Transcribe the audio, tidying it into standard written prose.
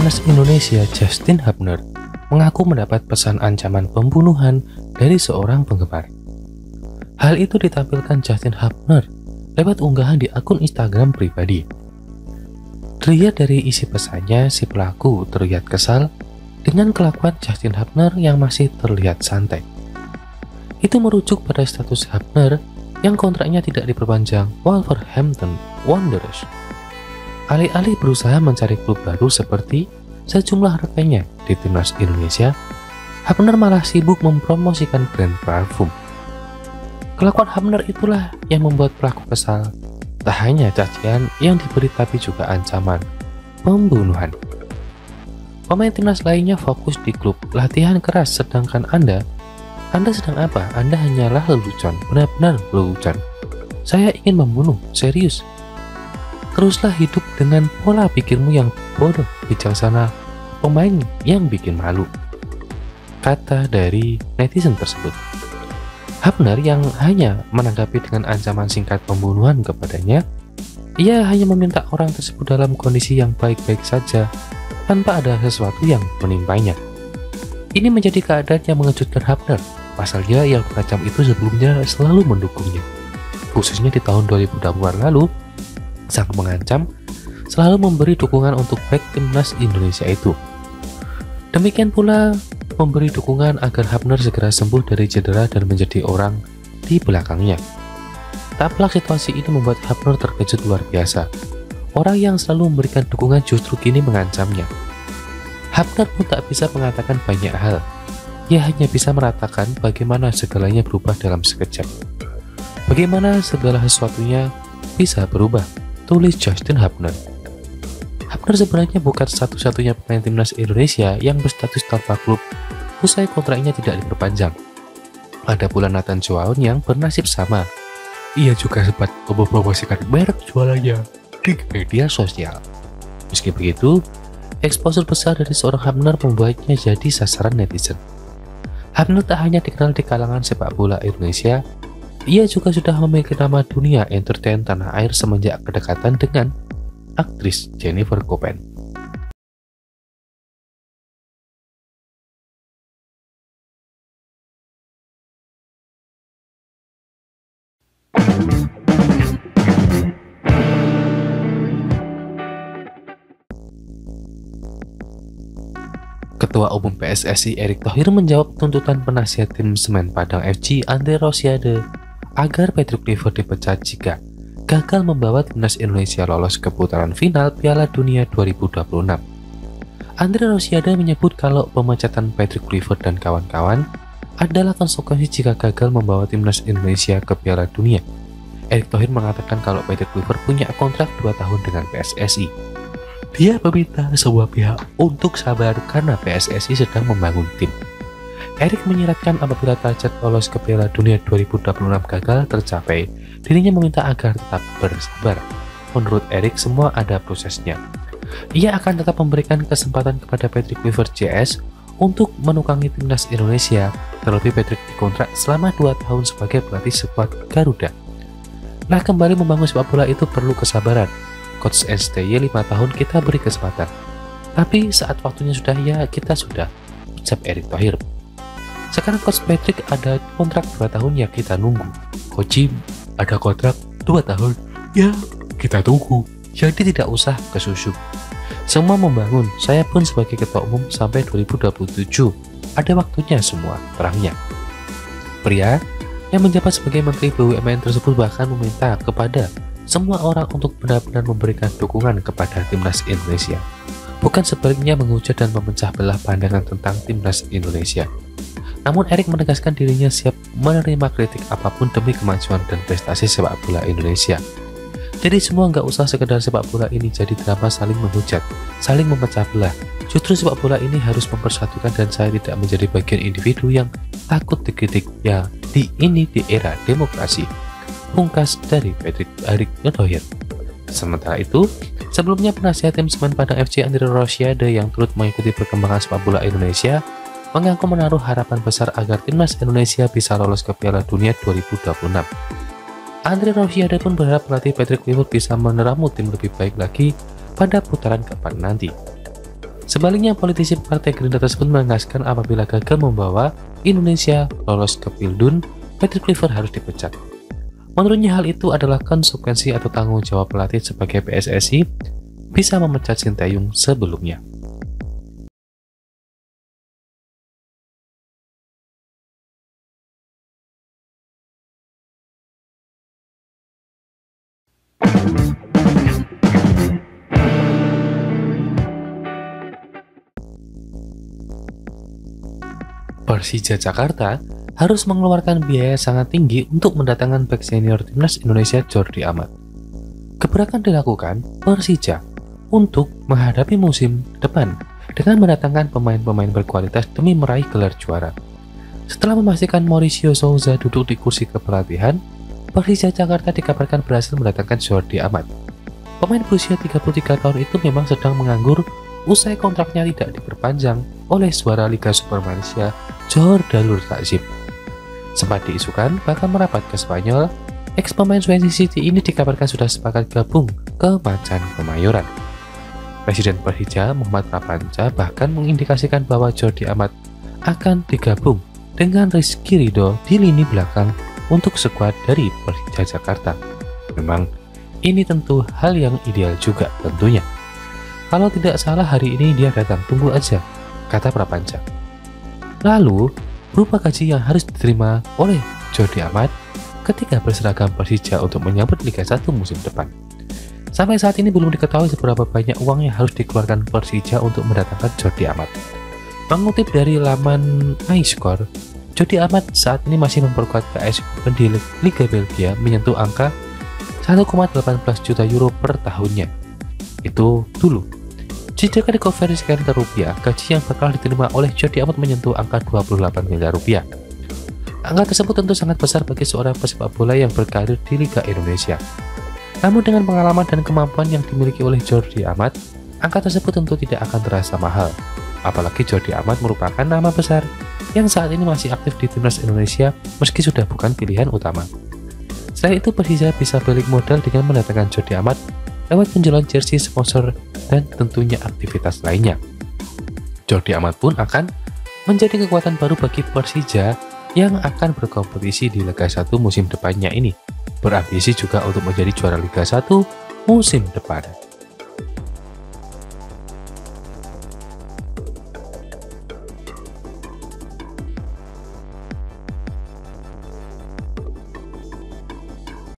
timnas Indonesia Justin Hubner mengaku mendapat pesan ancaman pembunuhan dari seorang penggemar. Hal itu ditampilkan Justin Hubner lewat unggahan di akun Instagram pribadi. Terlihat dari isi pesannya, si pelaku terlihat kesal dengan kelakuan Justin Hubner yang masih terlihat santai. Itu merujuk pada status Hubner yang kontraknya tidak diperpanjang Wolverhampton Wanderers. Alih-alih berusaha mencari klub baru seperti sejumlah rekannya di timnas Indonesia, Hubner malah sibuk mempromosikan brand parfum. Kelakuan Hubner itulah yang membuat pelaku kesal. Tak hanya cacian yang diberi tapi juga ancaman pembunuhan. Pemain timnas lainnya fokus di klub latihan keras, sedangkan Anda sedang apa? Anda hanyalah lelucon, benar-benar lelucon. Saya ingin membunuh, serius. Teruslah hidup dengan pola pikirmu yang bodoh, bijaksana, pemain yang bikin malu, kata dari netizen tersebut. Hubner yang hanya menanggapi dengan ancaman singkat pembunuhan kepadanya, ia hanya meminta orang tersebut dalam kondisi yang baik-baik saja tanpa ada sesuatu yang menimpanya. Ini menjadi keadaan yang mengejutkan Hubner, pasalnya yang terancam itu sebelumnya selalu mendukungnya. Khususnya di tahun 2020 lalu, sang mengancam selalu memberi dukungan untuk back timnas Indonesia itu. Demikian pula memberi dukungan agar Hubner segera sembuh dari cedera dan menjadi orang di belakangnya. Tak pelak situasi ini membuat Hubner terkejut luar biasa. Orang yang selalu memberikan dukungan justru kini mengancamnya. Hubner pun tak bisa mengatakan banyak hal. Ia hanya bisa meratakan bagaimana segalanya berubah dalam sekejap. Bagaimana segala sesuatunya bisa berubah, tulis Justin Hubner. Hubner sebenarnya bukan satu-satunya pemain timnas Indonesia yang berstatus tanpa klub usai kontraknya tidak diperpanjang. Ada pula Nathan Chuaon yang bernasib sama. Ia juga sempat mempromosikan merek jualannya di media sosial. Meski begitu, exposure besar dari seorang Hubner membuatnya jadi sasaran netizen. Hubner tak hanya dikenal di kalangan sepak bola Indonesia, ia juga sudah memiliki nama dunia entertain tanah air semenjak kedekatan dengan aktris Jennifer Copen. Ketua Umum PSSI Erick Thohir menjawab tuntutan penasihat tim Semen Padang FC Andre Rosiade agar Patrick Kluivert dipecat jika gagal membawa timnas Indonesia lolos ke putaran final Piala Dunia 2026. Andre Rosiade menyebut kalau pemecatan Patrick Kluivert dan kawan-kawan adalah konsekuensi jika gagal membawa timnas Indonesia ke Piala Dunia. Erick Thohir mengatakan kalau Patrick Kluivert punya kontrak 2 tahun dengan PSSI. Dia meminta semua pihak untuk sabar karena PSSI sedang membangun tim. Erick menyiratkan apabila target lolos ke Piala Dunia 2026 gagal tercapai, dirinya meminta agar tetap bersabar. Menurut Erick, semua ada prosesnya. Ia akan tetap memberikan kesempatan kepada Patrick Kluivert JS untuk menukangi timnas Indonesia, terlebih Patrick dikontrak selama 2 tahun sebagai pelatih skuad Garuda. Nah, kembali membangun sepak bola itu perlu kesabaran. Coach STY 5 tahun kita beri kesempatan. Tapi saat waktunya sudah, ya kita sudah, ucap Erick Thohir. Sekarang Coach Patrick ada kontrak 2 tahun, ya kita nunggu. Coach Jim ada kontrak 2 tahun, ya kita tunggu. Jadi tidak usah kesusu. Semua membangun, saya pun sebagai ketua umum sampai 2027. Ada waktunya semua, terangnya. Pria yang menjabat sebagai Menteri BUMN tersebut bahkan meminta kepada semua orang untuk benar-benar memberikan dukungan kepada timnas Indonesia, bukan sebaliknya menghujat dan memecah belah pandangan tentang timnas Indonesia. Namun Erick menegaskan dirinya siap menerima kritik apapun demi kemajuan dan prestasi sepak bola Indonesia. Jadi semua nggak usah sekedar sepak bola ini jadi drama saling menghujat, saling memecah belah. Justru sepak bola ini harus mempersatukan dan saya tidak menjadi bagian individu yang takut dikritik ya di era demokrasi. Pungkas dari Patrick Erick Thohir. Sementara itu, sebelumnya penasihat tim Semen Padang FC Andre Rosiade yang turut mengikuti perkembangan sepak bola Indonesia mengaku menaruh harapan besar agar timnas Indonesia bisa lolos ke Piala Dunia 2026. Andre Rosiade pun berharap pelatih Patrick Kluivert bisa meneramu tim lebih baik lagi pada putaran keempat nanti. Sebaliknya, politisi Partai Gerindra tersebut menegaskan apabila gagal membawa Indonesia lolos ke Pildun, Patrick Kluivert harus dipecat. Menurutnya hal itu adalah konsekuensi atau tanggung jawab pelatih sebagai PSSI bisa memecat Sinteyong sebelumnya. Persija Jakarta harus mengeluarkan biaya sangat tinggi untuk mendatangkan bek senior timnas Indonesia Jordi Amat. Gebrakan dilakukan Persija untuk menghadapi musim depan dengan mendatangkan pemain-pemain berkualitas demi meraih gelar juara. Setelah memastikan Mauricio Souza duduk di kursi kepelatihan, Persija Jakarta dikabarkan berhasil mendatangkan Jordi Amat. Pemain berusia 33 tahun itu memang sedang menganggur usai kontraknya tidak diperpanjang oleh juara Liga Super Malaysia Jordalur Takzim. Sempat diisukan bahkan merapat ke Spanyol, ex-pemain Swansea City ini dikabarkan sudah sepakat gabung ke Macan Kemayoran. Presiden Persija Muhammad Prapanca bahkan mengindikasikan bahwa Jordi Amat akan digabung dengan Rizky Ridho di lini belakang untuk skuad dari Persija Jakarta. Memang ini tentu hal yang ideal juga tentunya. Kalau tidak salah hari ini dia datang, tunggu aja, kata Prapanca. Lalu, berupa gaji yang harus diterima oleh Jordi Amat ketika berseragam Persija untuk menyambut Liga 1 musim depan. Sampai saat ini belum diketahui seberapa banyak uang yang harus dikeluarkan Persija untuk mendatangkan Jordi Amat. Mengutip dari laman iScore, Jordi Amat saat ini masih memperkuat PSV di Liga Belgia menyentuh angka 1,18 juta euro per tahunnya. Itu dulu. Jika dikonversikan ke rupiah, gaji yang bakal diterima oleh Jordi Amat menyentuh angka 28 miliar rupiah. Angka tersebut tentu sangat besar bagi seorang pesepak bola yang berkarir di Liga Indonesia. Namun dengan pengalaman dan kemampuan yang dimiliki oleh Jordi Amat, angka tersebut tentu tidak akan terasa mahal. Apalagi Jordi Amat merupakan nama besar yang saat ini masih aktif di timnas Indonesia meski sudah bukan pilihan utama. Selain itu, Persija bisa balik modal dengan mendatangkan Jordi Amat lewat penjualan jersey, sponsor, dan tentunya aktivitas lainnya. Jordi Amat pun akan menjadi kekuatan baru bagi Persija yang akan berkompetisi di Liga 1 musim depannya ini, berambisi juga untuk menjadi juara Liga 1 musim depan.